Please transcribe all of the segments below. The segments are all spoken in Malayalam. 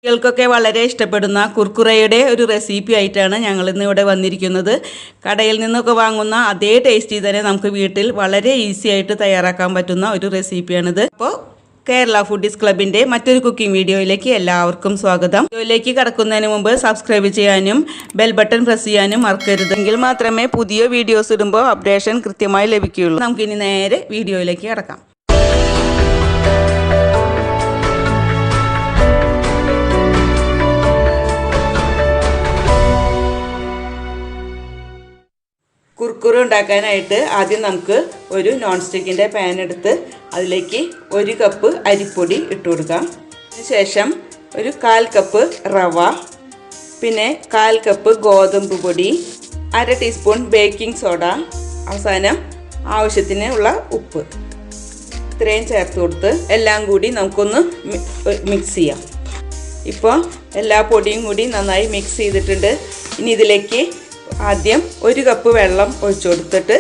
കുട്ടികൾക്കൊക്കെ വളരെ ഇഷ്ടപ്പെടുന്ന കുർക്കുറയുടെ ഒരു റെസിപ്പി ആയിട്ടാണ് ഞങ്ങൾ ഇന്ന് ഇവിടെ വന്നിരിക്കുന്നത്. കടയിൽ നിന്നൊക്കെ വാങ്ങുന്ന അതേ ടേസ്റ്റി തന്നെ നമുക്ക് വീട്ടിൽ വളരെ ഈസി ആയിട്ട് തയ്യാറാക്കാൻ പറ്റുന്ന ഒരു റെസിപ്പിയാണിത്. അപ്പോൾ കേരള ഫുഡീസ് ക്ലബിൻ്റെ മറ്റൊരു കുക്കിംഗ് വീഡിയോയിലേക്ക് എല്ലാവർക്കും സ്വാഗതം. വീഡിയോയിലേക്ക് കടക്കുന്നതിന് മുമ്പ് സബ്സ്ക്രൈബ് ചെയ്യാനും ബെൽ ബട്ടൺ പ്രസ് ചെയ്യാനും മറക്കരുത്. എങ്കിൽ മാത്രമേ പുതിയ വീഡിയോസ് ഇടുമ്പോൾ അപ്ഡേഷൻ കൃത്യമായി ലഭിക്കുകയുള്ളൂ. നമുക്കിനി നേരെ വീഡിയോയിലേക്ക് കടക്കാം. കുർക്കുറ ഉണ്ടാക്കാനായിട്ട് ആദ്യം നമുക്ക് ഒരു നോൺ സ്റ്റിക്കിൻ്റെ പാൻ എടുത്ത് അതിലേക്ക് 1 കപ്പ് അരിപ്പൊടി ഇട്ട് കൊടുക്കാം. അതിനുശേഷം ഒരു 1/4 കപ്പ് റവ, പിന്നെ 1/4 കപ്പ് ഗോതമ്പ് പൊടി, 1/2 ടീസ്പൂൺ ബേക്കിംഗ് സോഡ, അവസാനം ആവശ്യത്തിനുള്ള ഉപ്പ്, ഇത്രയും ചേർത്ത് കൊടുത്ത് എല്ലാം കൂടി നമുക്കൊന്ന് മിക്സ് ചെയ്യാം. ഇപ്പോൾ എല്ലാ പൊടിയും കൂടി നന്നായി മിക്സ് ചെയ്തിട്ടുണ്ട്. ഇനി ഇതിലേക്ക് ആദ്യം 1 കപ്പ് വെള്ളം ഒഴിച്ചു കൊടുത്തിട്ട്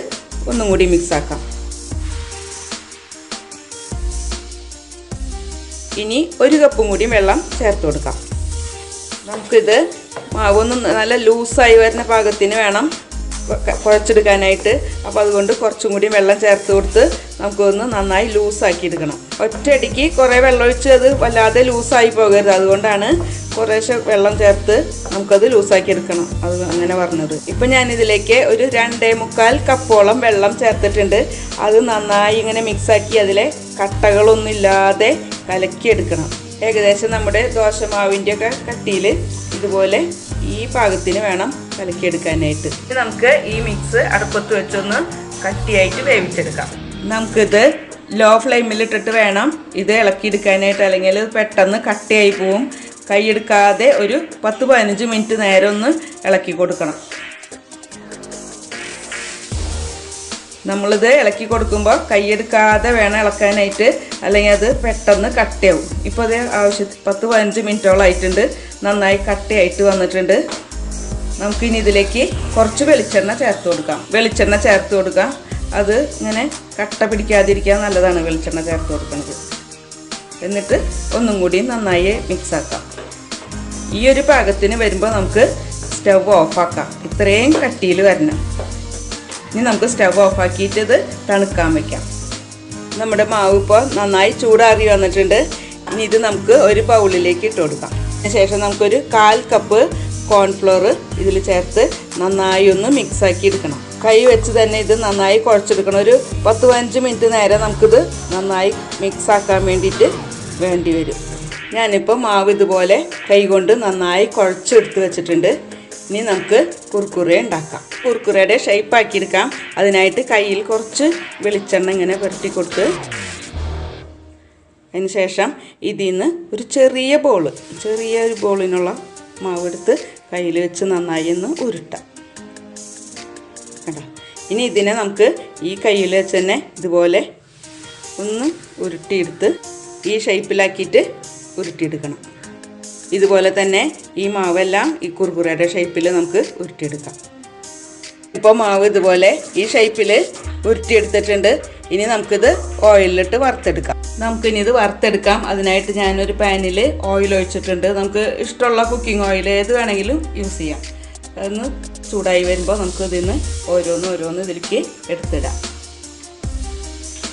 ഒന്നും കൂടി മിക്സാക്കാം. ഇനി 1 കപ്പും കൂടി വെള്ളം ചേർത്ത് കൊടുക്കാം. നമുക്കിത് മാവൊന്ന് നല്ല ലൂസായി വരുന്ന പാകത്തിന് വേണം കുഴച്ചെടുക്കാനായിട്ട്. അപ്പോൾ അതുകൊണ്ട് കുറച്ചും കൂടി വെള്ളം ചേർത്ത് കൊടുത്ത് നമുക്കൊന്ന് നന്നായി ലൂസാക്കി എടുക്കണം. ഒറ്റയടിക്ക് കുറേ വെള്ളം ഒഴിച്ച് അത് വല്ലാതെ ലൂസായി പോകരുത്. അതുകൊണ്ടാണ് കുറേശ്ശെ വെള്ളം ചേർത്ത് നമുക്കത് ലൂസാക്കി എടുക്കണം, അത് അങ്ങനെ പറഞ്ഞത്. ഇപ്പം ഞാനിതിലേക്ക് ഒരു 2.25 കപ്പോളം വെള്ളം ചേർത്തിട്ടുണ്ട്. അത് നന്നായി ഇങ്ങനെ മിക്സാക്കി അതിലെ കട്ടകളൊന്നുമില്ലാതെ കലക്കിയെടുക്കണം. ഏകദേശം നമ്മുടെ ദോശമാവിൻ്റെയൊക്കെ കട്ടിയിൽ ഇതുപോലെ ഈ പാകത്തിന് വേണം കലക്കിയെടുക്കാനായിട്ട്. നമുക്ക് ഈ മിക്സ് അടുപ്പത്ത് വെച്ചൊന്ന് കട്ടിയായിട്ട് വേവിച്ചെടുക്കാം. നമുക്കിത് ലോ ഫ്ലെയിമിലിട്ടിട്ട് വേണം ഇത് ഇളക്കിയെടുക്കാനായിട്ട്, അല്ലെങ്കിൽ പെട്ടെന്ന് കട്ടിയായി പോവും. കൈയെടുക്കാതെ ഒരു 10-15 മിനിറ്റ് നേരം ഒന്ന് ഇളക്കി കൊടുക്കണം. നമ്മളിത് ഇളക്കി കൊടുക്കുമ്പോൾ കൈയെടുക്കാതെ വേണം ഇളക്കാനായിട്ട്, അല്ലെങ്കിൽ അത് പെട്ടെന്ന് കട്ടയാവും. ഇപ്പോൾ അത് 10-15 മിനിറ്റോളം ആയിട്ടുണ്ട്. നന്നായി കട്ടയായിട്ട് വന്നിട്ടുണ്ട്. നമുക്കിനി ഇതിലേക്ക് കുറച്ച് വെളിച്ചെണ്ണ ചേർത്ത് കൊടുക്കാം. വെളിച്ചെണ്ണ ചേർത്ത് കൊടുക്കാം. അത് ഇങ്ങനെ കട്ട പിടിക്കാതിരിക്കാൻ നല്ലതാണ് വെളിച്ചെണ്ണ ചേർത്ത് കൊടുക്കുന്നത്. എന്നിട്ട് ഒന്നും കൂടി നന്നായി മിക്സാക്കാം. ഈ ഒരു പാകത്തിന് വരുമ്പോൾ നമുക്ക് സ്റ്റവ് ഓഫാക്കാം. ഇത്രയും കട്ടിയിൽ വരണം. ഇനി നമുക്ക് സ്റ്റവ് ഓഫാക്കിയിട്ട് ഇത് തണുക്കാൻ വയ്ക്കാം. നമ്മുടെ മാവ് ഇപ്പോൾ നന്നായി ചൂടാറി വന്നിട്ടുണ്ട്. ഇനി ഇത് നമുക്ക് ഒരു ബൗളിലേക്ക് ഇട്ട് കൊടുക്കാം. അതിനുശേഷം നമുക്കൊരു 1/4 കപ്പ് കോൺഫ്ലോർ ഇതിൽ ചേർത്ത് നന്നായി ഒന്ന് മിക്സാക്കി എടുക്കണം. കൈ വെച്ച് തന്നെ ഇത് നന്നായി കുഴച്ചെടുക്കണം. ഒരു 10-15 മിനിറ്റ് നേരം നമുക്കിത് നന്നായി മിക്സാക്കാൻ വേണ്ടിയിട്ട് വേണ്ടി വരും. ഞാനിപ്പോൾ മാവ് ഇതുപോലെ കൈ കൊണ്ട് നന്നായി കുഴച്ചെടുത്ത് വെച്ചിട്ടുണ്ട്. ഇനി നമുക്ക് കുർക്കുറ ഉണ്ടാക്കാം. കുർക്കുറയുടെ ഷേപ്പാക്കിയെടുക്കാം. അതിനായിട്ട് കയ്യിൽ കുറച്ച് വെളിച്ചെണ്ണ ഇങ്ങനെ പുരട്ടി കൊടുത്ത് അതിന് ശേഷം ഇതിൽ നിന്ന് ഒരു ചെറിയൊരു ബോളിനുള്ള മാവ് എടുത്ത് കയ്യിൽ വെച്ച് നന്നായി ഒന്ന് ഉരുട്ടാം. കേട്ടോ, ഇനി ഇതിനെ നമുക്ക് ഈ കയ്യിൽ വെച്ച് തന്നെ ഇതുപോലെ ഒന്ന് ഉരുട്ടിയെടുത്ത് ഈ ഷേപ്പിലാക്കിയിട്ട് ഉരുട്ടിയെടുക്കണം. ഇതുപോലെ തന്നെ ഈ മാവെല്ലാം ഈ കുർക്കുറയുടെ ഷേപ്പിൽ നമുക്ക് ഉരുട്ടിയെടുക്കാം. ഇപ്പോൾ മാവ് ഇതുപോലെ ഈ ഷേപ്പിൽ ഉരുട്ടിയെടുത്തിട്ടുണ്ട്. ഇനി നമുക്കിത് ഓയിലിലിട്ട് വറുത്തെടുക്കാം. നമുക്കിനി ഇത് വറുത്തെടുക്കാം. അതിനായിട്ട് ഞാനൊരു പാനിൽ ഓയിൽ ഒഴിച്ചിട്ടുണ്ട്. നമുക്ക് ഇഷ്ടമുള്ള കുക്കിംഗ് ഓയിൽ ഏത് വേണമെങ്കിലും യൂസ് ചെയ്യാം. അതൊന്ന് ചൂടായി വരുമ്പോൾ നമുക്ക് ഇതിന്ന് ഓരോന്ന് ഇതിലേക്ക് എടുത്തിടാം.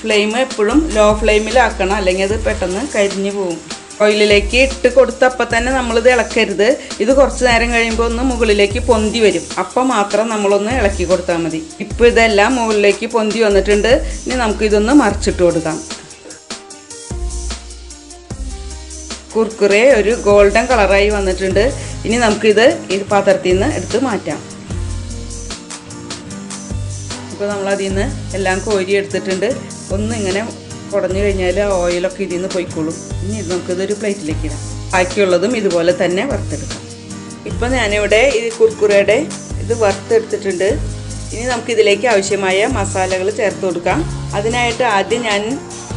ഫ്ലെയിം എപ്പോഴും ലോ ഫ്ലെയിമിലാക്കണം, അല്ലെങ്കിൽ അത് പെട്ടെന്ന് കരിഞ്ഞു പോകും. ഓയിലിലേക്ക് ഇട്ട് കൊടുത്തപ്പോൾ തന്നെ നമ്മളിത് ഇളക്കരുത്. ഇത് കുറച്ച് നേരം കഴിയുമ്പോൾ ഒന്ന് മുകളിലേക്ക് പൊന്തി വരും. അപ്പം മാത്രം നമ്മളൊന്ന് ഇളക്കി കൊടുത്താൽ മതി. ഇപ്പോൾ ഇതെല്ലാം മുകളിലേക്ക് പൊന്തി വന്നിട്ടുണ്ട്. ഇനി നമുക്കിതൊന്ന് മറിച്ചിട്ട് കൊടുക്കാം. കുർക്കുറെ ഒരു ഗോൾഡൻ കളറായി വന്നിട്ടുണ്ട്. ഇനി നമുക്കിത് ഈ പാത്രത്തിൽ നിന്ന് എടുത്ത് മാറ്റാം. ഇപ്പോൾ നമ്മളതിൽ നിന്ന് എല്ലാം കോരി എടുത്തിട്ടുണ്ട്. ഒന്നിങ്ങനെ കുടഞ്ഞു കഴിഞ്ഞാൽ ആ ഓയിലൊക്കെ ഇതിൽ നിന്ന് പോയിക്കോളും. ഇനി നമുക്കിതൊരു പ്ലേറ്റിലേക്ക് ഇടാം. ബാക്കിയുള്ളതും ഇതുപോലെ തന്നെ വറുത്തെടുക്കാം. ഇപ്പം ഞാനിവിടെ ഈ കുർക്കുറയുടെ ഇത് വറുത്തെടുത്തിട്ടുണ്ട്. ഇനി നമുക്കിതിലേക്ക് ആവശ്യമായ മസാലകൾ ചേർത്ത് കൊടുക്കാം. അതിനായിട്ട് ആദ്യം ഞാൻ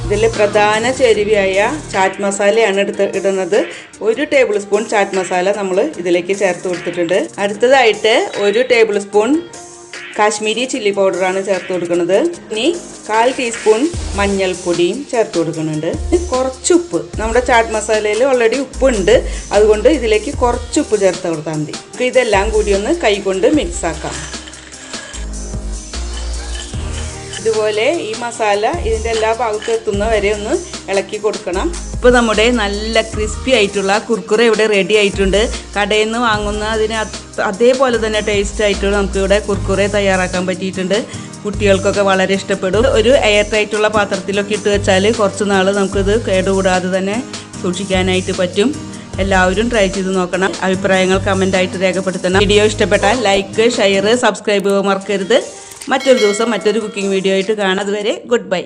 ഇതിൽ പ്രധാന ചേരുവയായ ചാറ്റ് മസാലയാണ് ഇടുന്നത്. 1 ടേബിൾ സ്പൂൺ ചാറ്റ് മസാല നമ്മൾ ഇതിലേക്ക് ചേർത്ത് കൊടുത്തിട്ടുണ്ട്. അടുത്തതായിട്ട് 1 ടേബിൾ സ്പൂൺ കാശ്മീരി ചില്ലി പൗഡറാണ് ചേർത്ത് കൊടുക്കുന്നത്. ഇനി 1/4 ടീസ്പൂൺ മഞ്ഞൾപ്പൊടിയും ചേർത്ത് കൊടുക്കുന്നുണ്ട്. കുറച്ച് ഉപ്പ്, നമ്മുടെ ചാട്ട് മസാലയിൽ ഓൾറെഡി ഉപ്പുണ്ട്, അതുകൊണ്ട് ഇതിലേക്ക് കുറച്ച് ഉപ്പ് ചേർത്ത് കൊടുത്താൽ മതി. ഇതെല്ലാം കൂടി ഒന്ന് കൈകൊണ്ട് മിക്സ് ആക്കാം. ഇതുപോലെ ഈ മസാല ഇതിൻ്റെ എല്ലാ ഭാഗത്തും എത്തുന്ന വരെ ഒന്ന് ഇളക്കി കൊടുക്കണം. ഇപ്പോൾ നമ്മുടെ നല്ല ക്രിസ്പി ആയിട്ടുള്ള കുർക്കുറെ ഇവിടെ റെഡി ആയിട്ടുണ്ട്. കടയിൽ നിന്ന് വാങ്ങുന്ന അതിന് അതേപോലെ തന്നെ ടേസ്റ്റ് ആയിട്ടുള്ള നമുക്കിവിടെ കുർക്കുറെ തയ്യാറാക്കാൻ പറ്റിയിട്ടുണ്ട്. കുട്ടികൾക്കൊക്കെ വളരെ ഇഷ്ടപ്പെടും. ഒരു എയർ ടൈറ്റുള്ള പാത്രത്തിലൊക്കെ ഇട്ട് വെച്ചാൽ കുറച്ച് നാൾ നമുക്കിത് കേടുകൂടാതെ തന്നെ സൂക്ഷിക്കാനായിട്ട് പറ്റും. എല്ലാവരും ട്രൈ ചെയ്ത് നോക്കണം. അഭിപ്രായങ്ങൾ കമൻ്റായിട്ട് രേഖപ്പെടുത്തണം. വീഡിയോ ഇഷ്ടപ്പെട്ടാൽ ലൈക്ക്, ഷെയർ, സബ്സ്ക്രൈബ് മറക്കരുത്. മറ്റൊരു ദിവസം മറ്റൊരു കുക്കിംഗ് വീഡിയോ ആയിട്ട് കാണാം. അതുവരെ ഗുഡ് ബൈ.